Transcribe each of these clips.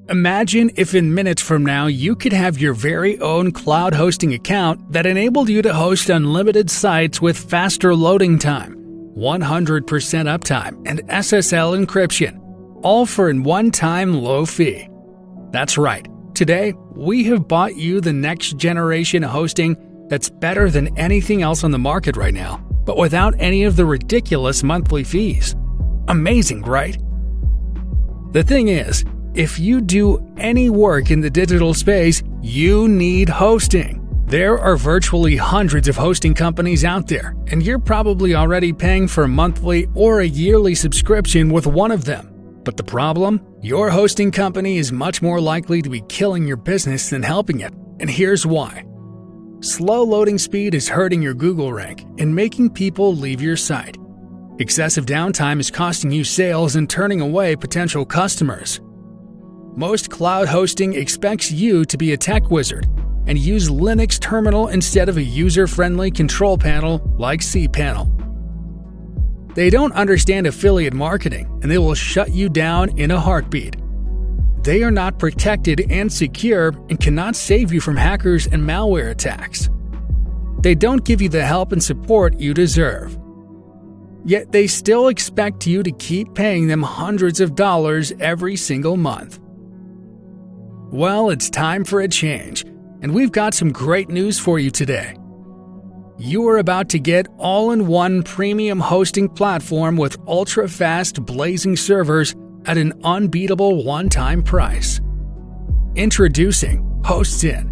Imagine if in minutes from now you could have your very own cloud hosting account that enabled you to host unlimited sites with faster loading time, 100% uptime, and SSL encryption, all for a one-time low fee. That's right. Today, we have bought you the next generation hosting that's better than anything else on the market right now, but without any of the ridiculous monthly fees. Amazing, right? The thing is, if you do any work in the digital space, you need hosting. There are virtually hundreds of hosting companies out there, and you're probably already paying for a monthly or a yearly subscription with one of them. But the problem? Your hosting company is much more likely to be killing your business than helping it, and here's why. Slow loading speed is hurting your Google rank and making people leave your site. Excessive downtime is costing you sales and turning away potential customers. Most cloud hosting expects you to be a tech wizard and use Linux terminal instead of a user-friendly control panel like cPanel. They don't understand affiliate marketing, and they will shut you down in a heartbeat. They are not protected and secure and cannot save you from hackers and malware attacks. They don't give you the help and support you deserve. Yet they still expect you to keep paying them hundreds of dollars every single month. Well, it's time for a change, and we've got some great news for you today. You are about to get all-in-one premium hosting platform with ultra-fast blazing servers at an unbeatable one-time price. Introducing HostZign,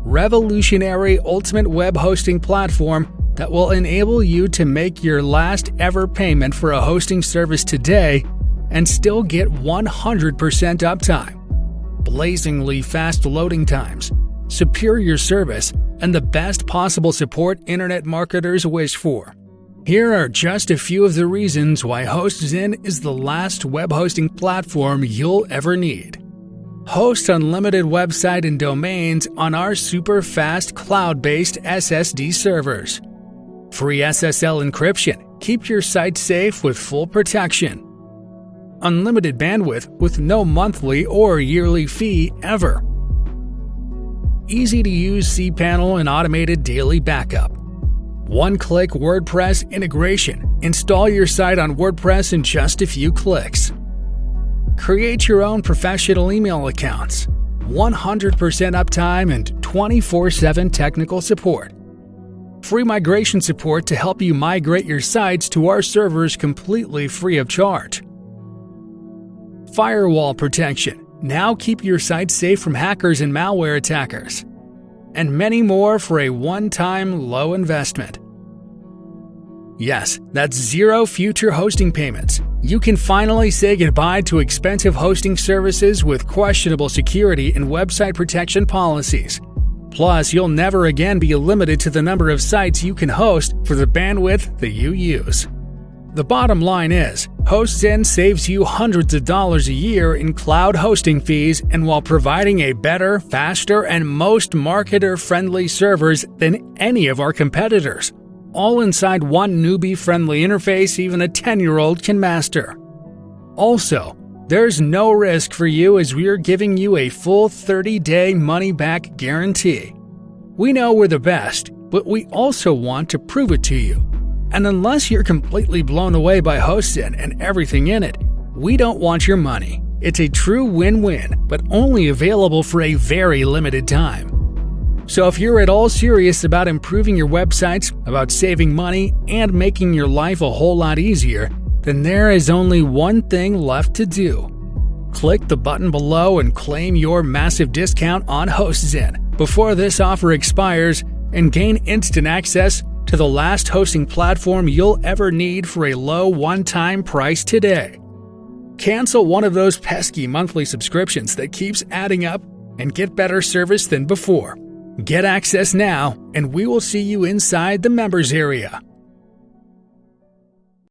revolutionary ultimate web hosting platform that will enable you to make your last ever payment for a hosting service today and still get 100% uptime, blazingly fast loading times, superior service, and the best possible support internet marketers wish for. Here are just a few of the reasons why HostZign is the last web hosting platform you'll ever need. Host unlimited website and domains on our super fast cloud-based SSD servers. Free SSL encryption. Keep your site safe with full protection. Unlimited bandwidth with no monthly or yearly fee ever. Easy-to-use cPanel and automated daily backup. One-click WordPress integration. Install your site on WordPress in just a few clicks. Create your own professional email accounts. 100% uptime and 24/7 technical support. Free migration support to help you migrate your sites to our servers completely free of charge. Firewall Protection. Now keep your site safe from hackers and malware attackers. And many more for a one-time low investment. Yes, that's zero future hosting payments. You can finally say goodbye to expensive hosting services with questionable security and website protection policies. Plus, you'll never again be limited to the number of sites you can host for the bandwidth that you use. The bottom line is, HostZign saves you hundreds of dollars a year in cloud hosting fees, and while providing a better, faster, and most marketer-friendly servers than any of our competitors, all inside one newbie-friendly interface even a 10-year-old can master. Also, there's no risk for you as we are giving you a full 30-day money-back guarantee. We know we're the best, but we also want to prove it to you. And unless you're completely blown away by HostZign and everything in it, we don't want your money. It's a true win-win, but only available for a very limited time. So if you're at all serious about improving your websites, about saving money, and making your life a whole lot easier, then there is only one thing left to do. Click the button below and claim your massive discount on HostZign before this offer expires and gain instant access to the last hosting platform you'll ever need for a low one-time price today. Cancel one of those pesky monthly subscriptions that keeps adding up and get better service than before. Get access now, and we will see you inside the members area.